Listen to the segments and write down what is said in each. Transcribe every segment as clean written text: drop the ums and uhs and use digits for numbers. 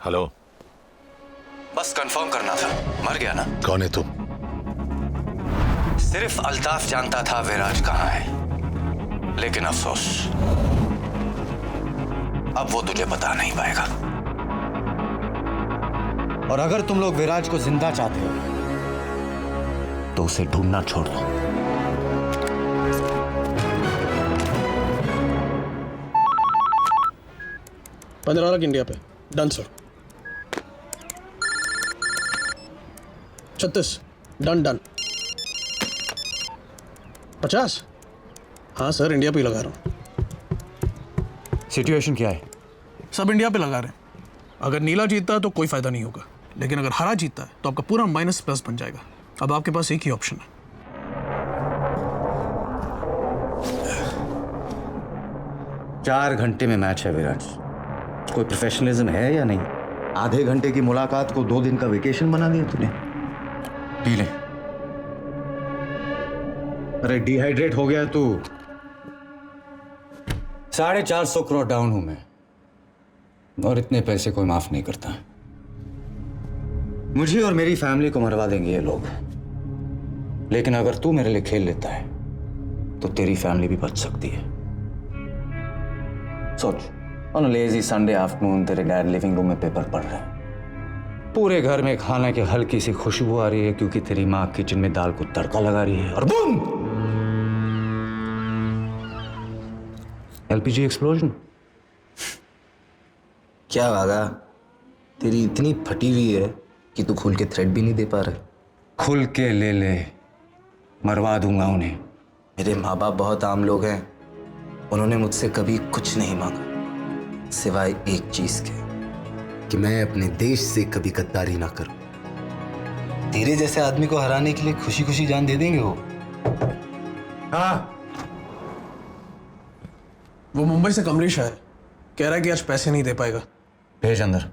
Hello. बस confirm करना था, मर गया ना? कौन है तुम? सिर्फ अल्ताफ जानता था विराज कहाँ है, लेकिन अफसोस अब वो तुझे बता नहीं पाएगा। और अगर तुम लोग विराज को जिंदा चाहते हो तो उसे ढूंढना छोड़ दो। ₹15 इंडिया पे। Done sir. 36 डन। 50? हाँ सर, इंडिया पे ही लगा रहा हूँ। सिचुएशन क्या है? सब इंडिया पे लगा रहे हैं। अगर नीला जीतता है तो कोई फायदा नहीं होगा, लेकिन अगर हरा जीतता है तो आपका पूरा -+ बन जाएगा। अब आपके पास एक ही ऑप्शन है। चार घंटे में मैच है विराज। कोई प्रोफेशनलिज्म है या नहीं? आधे घंटे की मुलाकात को 2 दिन का वेकेशन बना दिया तूने। पी ले। अरे डिहाइड्रेट हो गया तू। 450 करोड़ डाउन हूं मैं, और इतने पैसे कोई माफ नहीं करता। मुझे और मेरी फैमिली को मरवा देंगे ये लोग, लेकिन अगर तू मेरे लिए खेल लेता है तो तेरी फैमिली भी बच सकती है। सोच, ऑन लेजी संडे आफ्टरनून तेरे डैड लिविंग रूम में पेपर पढ़ रहे हैं। पूरे घर में खाने की हल्की सी खुशबू आ रही है क्योंकि तेरी माँ किचन में दाल को तड़का लगा रही है, और बूम, एलपीजी एक्सप्लोजन। क्या वागा, तेरी इतनी फटी हुई है कि तू खुल के थ्रेड भी नहीं दे पा रहा। खुल के ले, मरवा दूंगा उन्हें। मेरे माँ बाप बहुत आम लोग हैं, उन्होंने मुझसे कभी कुछ नहीं मांगा सिवाय एक चीज के, कि मैं अपने देश से कभी गद्दारी ना करूं। तेरे जैसे आदमी को हराने के लिए खुशी खुशी जान दे देंगे वो। हाँ, वो मुंबई से कमलेश आया, कह रहा है कि आज पैसे नहीं दे पाएगा। भेज अंदर।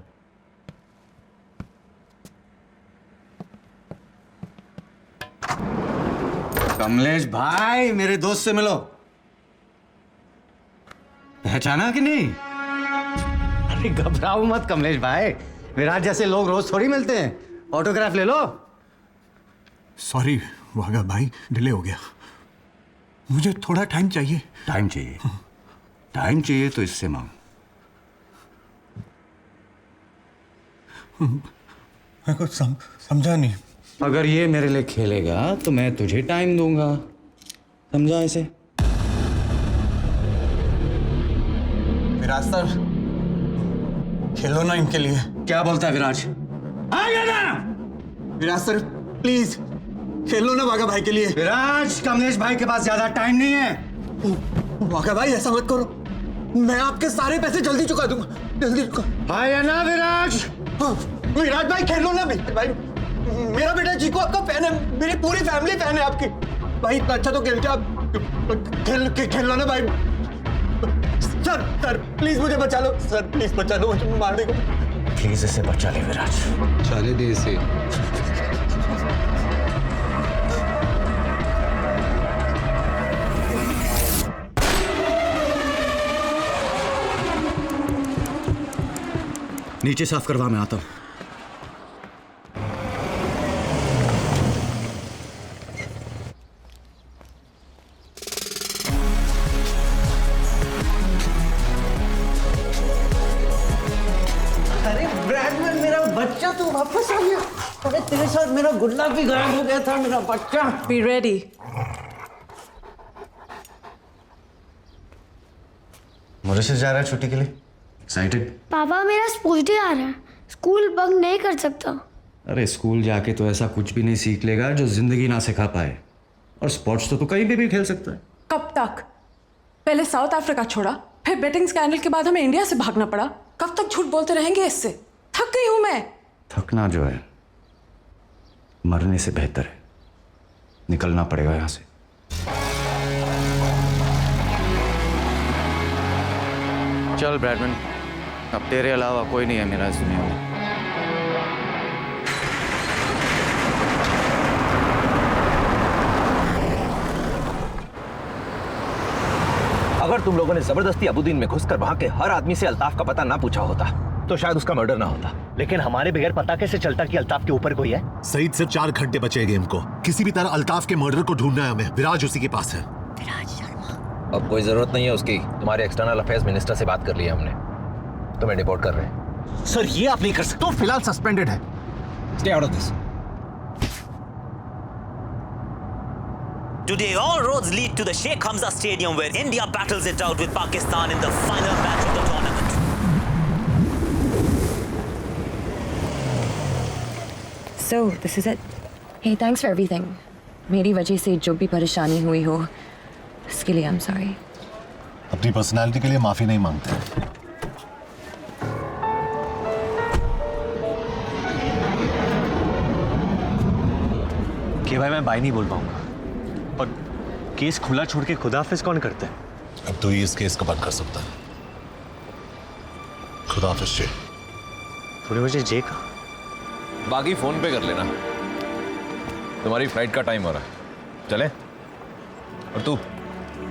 कमलेश भाई, मेरे दोस्त से मिलो। पहचाना कि नहीं? अरे घबराओ मत कमलेश भाई, विराज जैसे लोग रोज थोड़ी मिलते हैं। ऑटोग्राफ ले लो। सॉरी वागा भाई, डिले हो गया। मुझे थोड़ा टाइम चाहिए। टाइम चाहिए? टाइम चाहिए तो इससे मांग। मैं कुछ समझा नहीं। अगर ये मेरे लिए खेलेगा तो मैं तुझे टाइम दूंगा, समझा इसे? विराज सर, खेलो ना इनके लिए। क्या बोलता है विराज? आ गया ना? विराज सर प्लीज खेलो ना वागा भाई के लिए। विराज, कमलेश भाई के पास ज्यादा टाइम नहीं है। वागा भाई ऐसा मत करो, मैं आपके सारे पैसे जल्दी चुका दूंगा, जल्दी चुका। आया ना विराज? हाँ, विराज भाई खेलो ना भाई। मेरा बेटा चीकू आपका फैन है, मेरी पूरी फैमिली फैन है आपकी। भाई इतना अच्छा तो खेलते आप, खेलो ना भाई। सर प्लीज मुझे बचा लो, सर प्लीज बचा लो, मुझे मार देगा। प्लीज इसे बचा ले विराज। चले दे इसे। नीचे साफ करवा, मैं आता हूं। अरे ब्रैडमैन, मेरा बच्चा तू वापस आ गया। अरे तेरे साथ मेरा गुल्ला भी गायब हो गया था, मेरा बच्चा। Be ready. मॉरिशस जा रहा है छुट्टी के लिए? एक्साइटेड? पापा मेरा स्पोर्ट्स डे आ रहा है, स्कूल बंक नहीं कर सकता। अरे स्कूल जाके तो ऐसा कुछ भी नहीं सीख लेगा जो जिंदगी ना सिखा पाए। और स्पोर्ट्स तो तू कहीं पे भी खेल सकता है। कब तक? पहले साउथ अफ्रीका छोड़ा, फिर बेटिंग स्कैंडल के बाद हमें इंडिया से भागना पड़ा। कब तक झूठ बोलते रहेंगे इससे? थक गई हूं मैं। थकना जो है मरने से बेहतर है। निकलना पड़ेगा यहां से। चल ब्रैडमैन, अब तेरे अलावा कोई नहीं है मेरा इस दुनिया में। अगर तुम लोगों ने जबरदस्ती अबुद्दीन में घुसकर वहां के हर आदमी से अल्ताफ का पता ना पूछा होता तो शायद उसका मर्डर ना होता। लेकिन हमारे बगैर पता कैसे चलता कि अल्ताफ के ऊपर कोई है? सईद सिर्फ 4 घंटे बचे गेम को। किसी भी तरह अल्ताफ के मर्डर को ढूंढना है हमें। विराज उसी के पास है। अब कोई जरूरत नहीं है उसकी। तुम्हारे एक्सटर्नल अफेयर्स मिनिस्टर से बात कर ली है हमने, तुम्हें डिपोर्ट कर रहे हैं। सर ये आप नहीं कर सकते। तो फिलहाल सस्पेंडेड है। Stay out of this. Today, all roads lead to the Sheikh Hamza Stadium where India battles it out with Pakistan in the final match of the tournament. So, this is it. Hey, thanks for everything. मेरी वजह से जो भी परेशानी हुई हो, उसके लिए I'm sorry. अपनी पर्सनालिटी के लिए माफी नहीं मांगते। कि भाई मैं बाय नहीं बोल पाऊंगा। और केस खुला छोड़ के खुदाफिज कौन करता है? अब तो ही इस केस को बंद कर सकता है। खुदाफिज से थोड़ी मुझे जे का बाकी फोन पे कर लेना। तुम्हारी फ्लाइट का टाइम हो रहा है, चले? और तू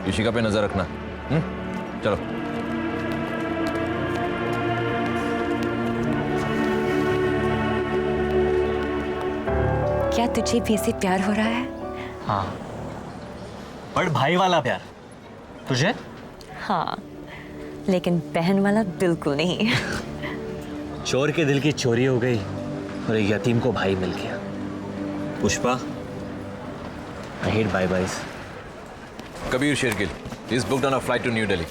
ऋषिका पे नजर रखना। चलो। क्या तुझे भी ऐसे प्यार हो रहा है? हाँ, बड़ भाई वाला प्यार। तुझे? हाँ, लेकिन बहन वाला बिल्कुल नहीं। चोर के दिल की चोरी हो गई और एक यतीम को भाई मिल गया। Pushpa, I hate bye-byes. Kabir Shergill is booked on a flight to New Delhi.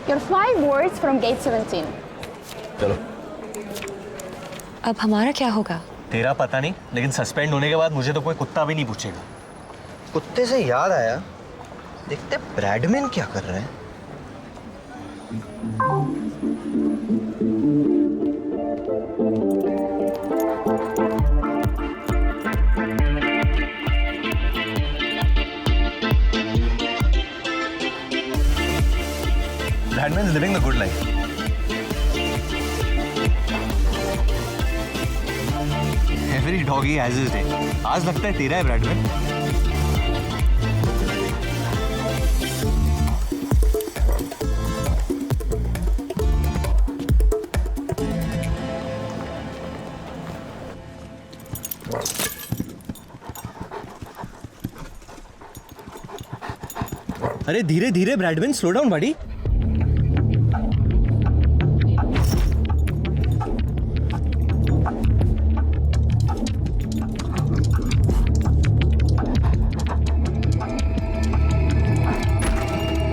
Your flight boards from gate 17. चलो। अब हमारा क्या होगा? तेरा पता नहीं, लेकिन सस्पेंड होने के बाद मुझे तो कोई कुत्ता भी नहीं पूछेगा। कुत्ते से याद आया, देखते ब्रैडमैन क्या कर रहे हैं। Bradman is living the good life. Every doggy has his day. आज लगता है तेरा है ब्रैडमैन। अरे धीरे धीरे ब्रैडमैन, स्लो डाउन बड़ी।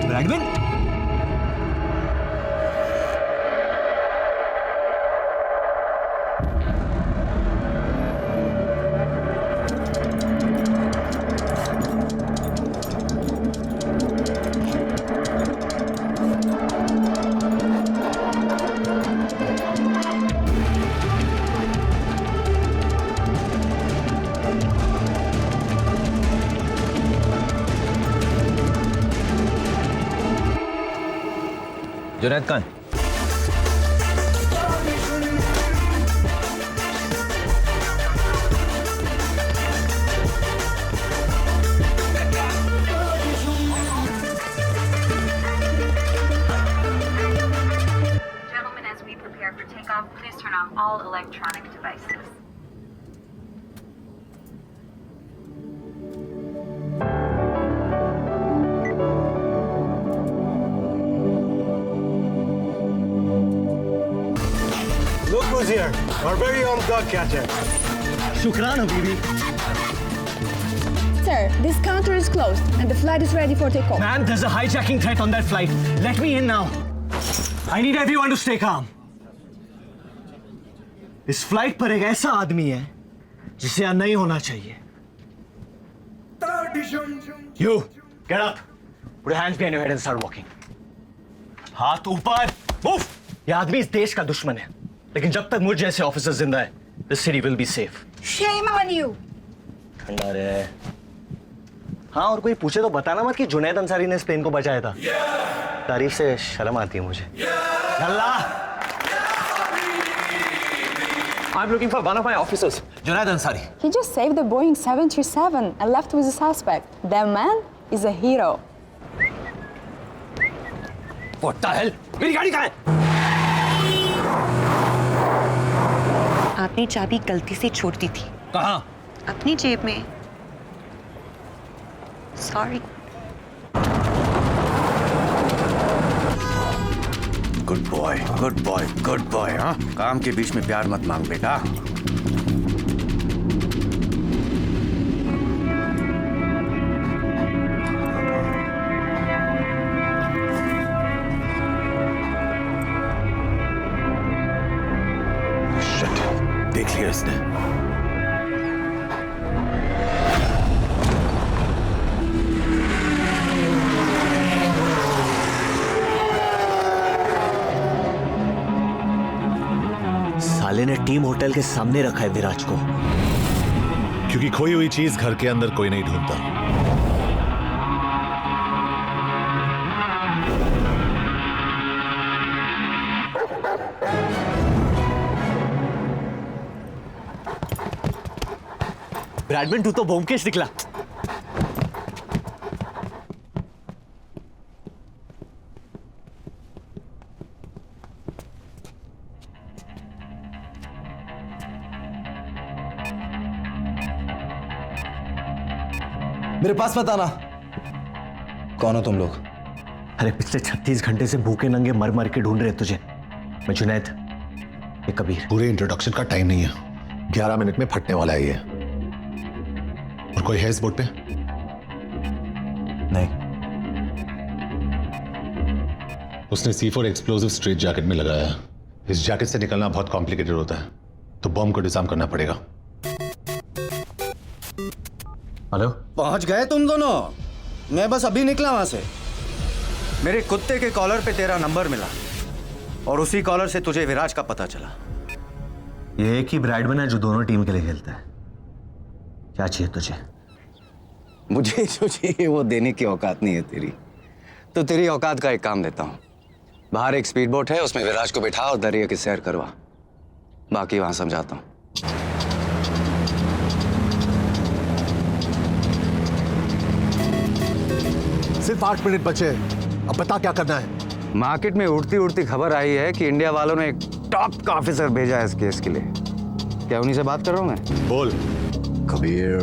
Bradman, Junaid Khan, Gentlemen, as we prepare for takeoff, please turn off all electronic devices. Look who's here, our very own dog catcher. शुक्रान हबीबी। Sir, this counter is closed and the flight is ready for takeoff. Man, there's a hijacking threat on that flight. Let me in now. I need everyone to stay calm. इस flight पर एक ऐसा आदमी है जिसे यहाँ नहीं होना चाहिए। You, get up. Put your hands behind your head and start walking. हाथ ऊपर, move. ये आदमी इस देश का दुश्मन है, लेकिन जब तक मुझ जैसे ऑफिसर जिंदा है, this city will be safe. Shame on you. ठंडा रहे। हाँ, और कोई पूछे तो बताना मत कि जुनैद अंसारी ने इस प्लेन को बचाया था। तारीफ से शर्म आती है मुझे। अल्लाह! I'm looking for one of my officers, Junaid Ansari. He just saved the Boeing 737 and left with the suspect. That man is a hero. What the hell? मेरी गाड़ी कहाँ है? आपने चाबी गलती से छोड़ दी थी। कहाँ? अपनी जेब में। Sorry. Good boy, good boy, good boy. हाँ, काम के बीच में प्यार मत मांग बेटा। देख लिया इसने। साले ने टीम होटल के सामने रखा है विराज को। क्योंकि खोई हुई चीज घर के अंदर कोई नहीं ढूंढता। ब्रैडमैन तू तो ब्योमकेश निकला। मेरे पास मत आना। कौन हो तुम लोग? अरे पिछले 36 घंटे से भूखे नंगे मर मर के ढूंढ रहे तुझे। मैं जुनैद, ये कबीर। पूरे इंट्रोडक्शन का टाइम नहीं है, 11 मिनट में फटने वाला है ये। और कोई है इस बोट पे? नहीं। उसने C4 एक्सप्लोसिव स्ट्रेट जैकेट में लगाया है। इस जैकेट से निकलना बहुत कॉम्प्लिकेटेड होता है, तो बॉम्ब को डिजाइन करना पड़ेगा। हेलो, पहुंच गए तुम दोनों? मैं बस अभी निकला वहां से। मेरे कुत्ते के कॉलर पे तेरा नंबर मिला और उसी कॉलर से तुझे विराज का पता चला। ये एक ही ब्रैडमैन है जो दोनों टीम के लिए खेलता है। क्या चाहिए तुझे? मुझे जो चाहिए वो देने की औकात नहीं है तेरी। तो तेरी औकात का एक काम देता हूं। बाहर एक स्पीड बोट है, उसमें विराज को बिठा और दरिया की सैर करवा। बाकी वहां समझाता हूं। सिर्फ 8 मिनट बचे, अब बता क्या करना है। मार्केट में उड़ती उड़ती खबर आई है कि इंडिया वालों ने एक टॉप का ऑफिसर भेजा है इस केस के लिए। क्या उन्हीं से बात कर रहा हूं मैं? बोल। कबीर,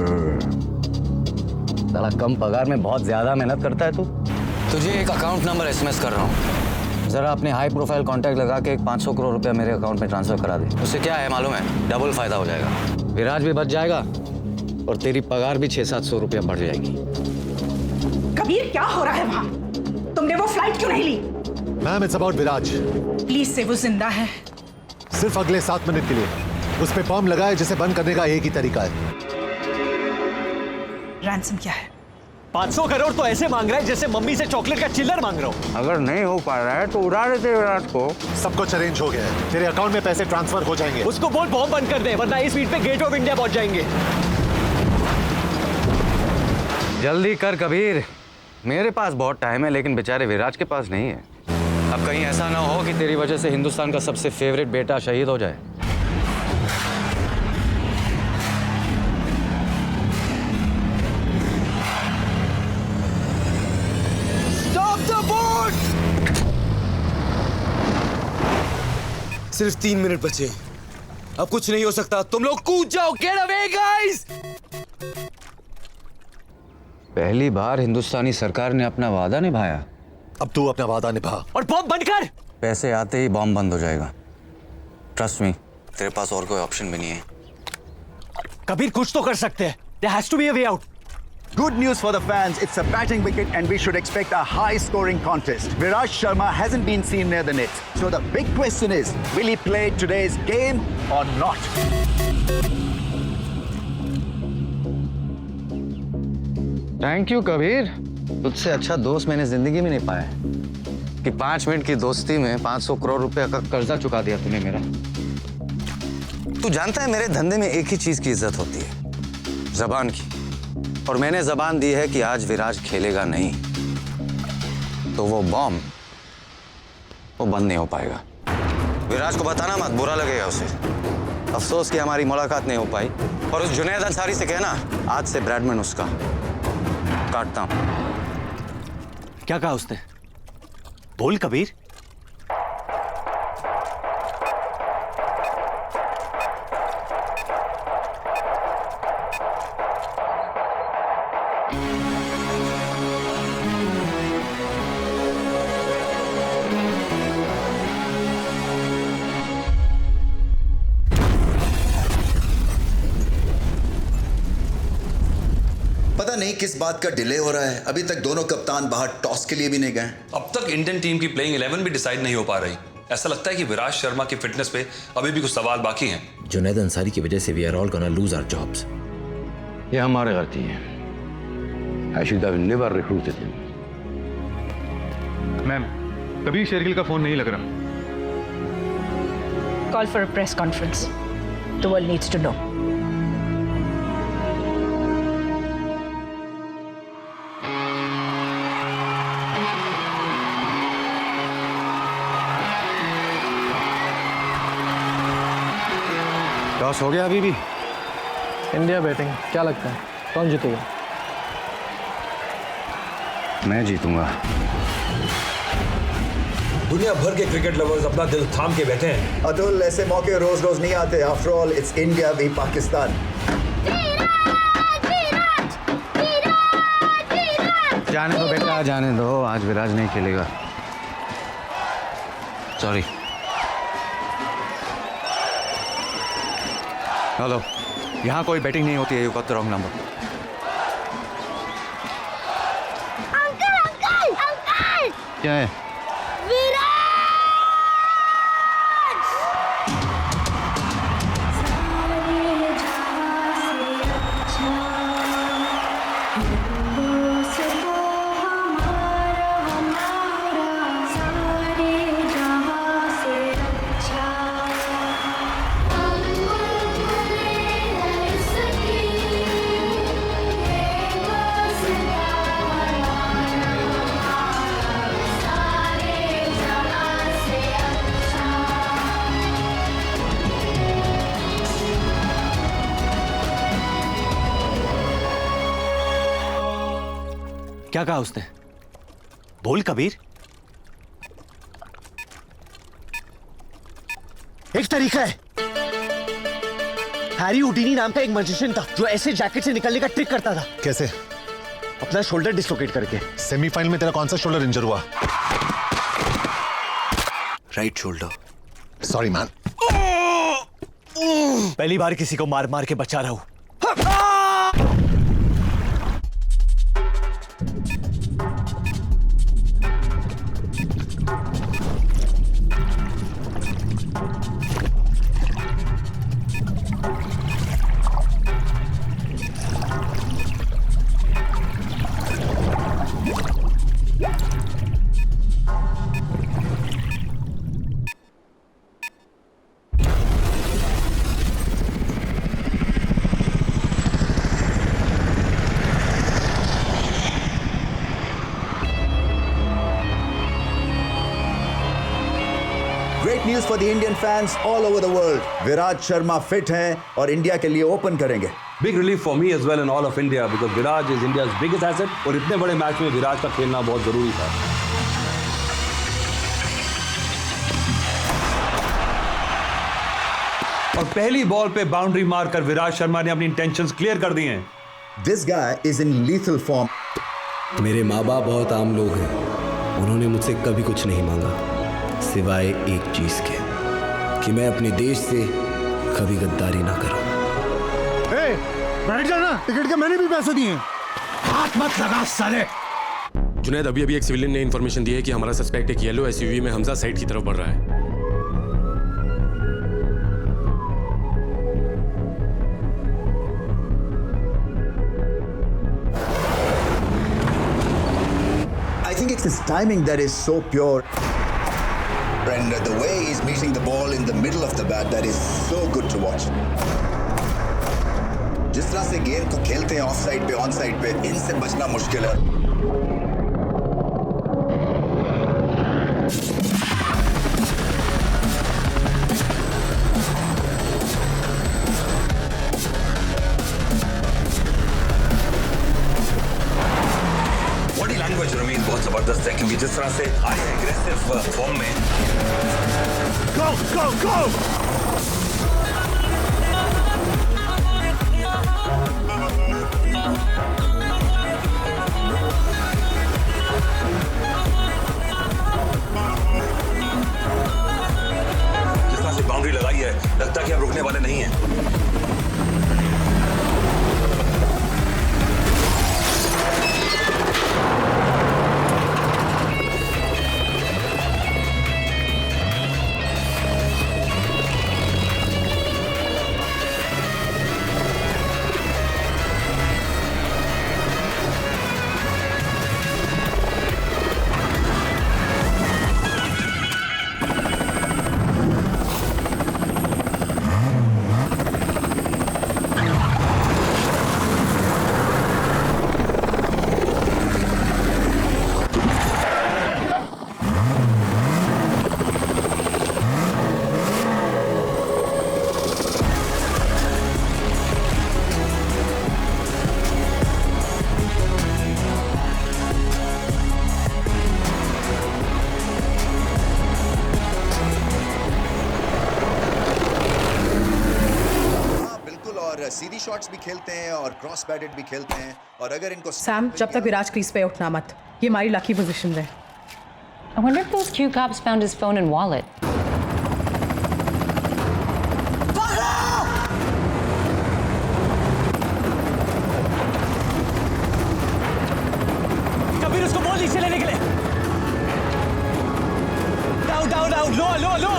साला कम पगार में बहुत ज्यादा मेहनत करता है तू। तुझे एक अकाउंट नंबर SMS कर रहा हूँ, जरा अपने हाई प्रोफाइल कॉन्टैक्ट लगा के 500 करोड़ रुपया मेरे अकाउंट में ट्रांसफर करा दे। उससे क्या है मालूम है? डबल फायदा हो जाएगा। विराज भी बच जाएगा और तेरी पगार भी 600-700 रुपया बढ़ जाएगी। कबीर, क्या हो रहा है वहाँ? तुमने वो फ्लाइट क्यों नहीं ली? Ma'am, it's about Viraj. Please say वो जिंदा है। सिर्फ अगले 7 मिनट के लिए। उस पे बॉम्ब लगाए, जिसे बंद करने का एक ही तरीका है। रैंसम क्या है? 500 करोड़ तो ऐसे मांग रहा है जैसे मम्मी से चॉकलेट का चिल्लर मांग रहा हूँ। अगर नहीं हो पा रहा है तो उड़ा देते विराट को। सब कुछ अरेंज हो गया है, तेरे अकाउंट में पैसे ट्रांसफर हो जाएंगे। उसको बोल बॉम्ब बंद कर दे, वरना इस स्पीड पे गेट ऑफ इंडिया पहुंच जाएंगे। जल्दी कर कबीर, मेरे पास बहुत टाइम है, लेकिन बेचारे विराज के पास नहीं है। अब कहीं ऐसा ना हो कि तेरी वजह से हिंदुस्तान का सबसे फेवरेट बेटा शहीद हो जाए। Stop the boat! सिर्फ 3 मिनट बचे, अब कुछ नहीं हो सकता। तुम लोग कूद जाओ। Get away, guys! पहली बार हिंदुस्तानी सरकार ने अपना वादा निभाया। अब तू अपना वादा निभा और बॉम्ब बंद कर। पैसे आते ही बॉम्ब बंद हो जाएगा। ट्रस्ट मी, तेरे पास और कोई ऑप्शन भी नहीं है। कबीर, कुछ तो कर सकते हैं। There has to be a way out. Good news for the fans, it's a batting wicket and we should expect a high-scoring contest. Viraj Sharma hasn't been seen near the net. So the big question is, will he play today's game or not? Thank you Kabir, तुझसे अच्छा दोस्त मैंने जिंदगी में नहीं पाया कि 5 minute की दोस्ती में 500 करोड़ रुपए का कर्जा चुका दिया तूने मेरा। तू जानता है मेरे धंधे में एक ही चीज की इज्जत होती है, जबान की। और मैंने जबान दी है कि आज विराज खेलेगा नहीं तो वो बॉम्ब वो बंद नहीं हो पाएगा। विराज को बताना मत, बुरा लगेगा उसे। अफसोस कि हमारी मुलाकात नहीं हो पाई। और उस जुनैद अंसारी से कहना आज से ब्रैडमैन उसका। काटता हूं। क्या कहा उसने? बोल कबीर। पता नहीं किस बात का डिले हो रहा है, अभी तक दोनों कप्तान बाहर टॉस के लिए भी नहीं गए। अब तक इंडियन टीम की प्लेइंग 11 भी डिसाइड नहीं हो पा रही। ऐसा लगता है कि विराज शर्मा की फिटनेस पे अभी भी कुछ सवाल बाकी हैं। जुनैद अंसारी की वजह से we are all gonna lose our jobs. ये हमारी गलती है। I should have never recruited him. Ma'am, कभी शेरगिल का फोन नहीं लग रहा। Call for a press conference. The world needs to know. Toss हो गया अभी भी? इंडिया बैटिंग, क्या लगता है कौन जीतेगा? मैं जीतूंगा। दुनिया भर के क्रिकेट लवर्स अपना दिल थाम के बैठे हैं। अतुल, ऐसे मौके रोज रोज नहीं आते। After all it's India v Pakistan. जाने दो बेटा, जाने दो। आज विराज नहीं खेलेगा। सॉरी। हेलो, यहाँ कोई बैटिंग नहीं होती है। You got the wrong number. Uncle uncle uncle, क्या है? क्या कहा उसने? बोल कबीर। एक तरीका है। हैरी हुडीनी नाम का एक मैजिशियन था जो ऐसे जैकेट से निकलने का ट्रिक करता था। कैसे? अपना शोल्डर डिसलोकेट करके। सेमीफाइनल में तेरा कौन सा शोल्डर इंजर हुआ? Right shoulder. Sorry man. पहली बार किसी को मार मार के बचा रहा हूं। Great news for the Indian fans all over the world. Viraj Sharma fit हैं और इंडिया के लिए ओपन करेंगे। Big relief for me as well and all of India because Viraj is India's biggest asset और इतने बड़े मैच में विराज का खेलना बहुत जरूरी था। और पहली बॉल पे बाउंड्री मारकर विराज शर्मा ने अपनी इंटेंशंस क्लियर कर दी हैं। This guy is in lethal form. मेरे माँ बाप बहुत आम लोग हैं। उन्होंने मुझसे कभी कुछ नहीं मांगा सिवाय एक चीज के कि मैं अपने देश से कभी गद्दारी ना करूं। बैठ जाना, टिकट के मैंने भी पैसे दिए। हाथ मत लगा साले। जुनैद, अभी एक सिविलियन ने इन्फॉर्मेशन दी है कि हमारा सस्पेक्ट एक येलो एसयूवी में हमजा साइड की तरफ बढ़ रहा है। I think it's his timing that is so pure. And the way he's meeting the ball in the middle of the bat, that is so good to watch. जिस तरह से गेंद को खेलते हैं ऑफ साइड पे ऑन साइड पे, इनसे बचना मुश्किल है। बॉडी लैंग्वेज रमीज बहुत जबरदस्त है क्योंकि जिस तरह से आए हैं एग्रेसिव फॉर्म में, गो गो गो। जिस तरह से बाउंड्री लगाई है, लगता है कि अब रुकने वाले नहीं हैं। सीधी शॉट्स भी खेलते हैं और क्रॉस बैटेड भी खेलते हैं, और अगर इनको सैम, जब तक विराज क्रीज पे उठना मत, ये हमारी लकी पोजीशन है। I wonder if those Q cops found his phone and wallet. Kabir, उसको बोल नीचे लेने के लिए। डाउन डाउन डाउन, लो लो लो।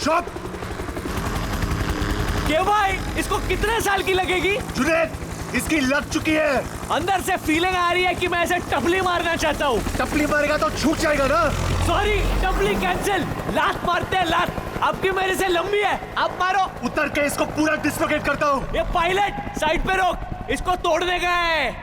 चुप! क्यों भाई, इसको कितने साल की लगेगी? जुनैद, इसकी लग चुकी है। अंदर से फीलिंग आ रही है कि मैं इसे टपली मारना चाहता हूँ। टपली मारेगा तो छूट जाएगा ना। सॉरी, टपली कैंसिल। लात मारते हैं, लात। आपकी मेरे से लंबी है, आप मारो। उतर के इसको पूरा डिसलोकेट करता हूँ। ये पायलट, साइड पे रोक, इसको तोड़ने गए।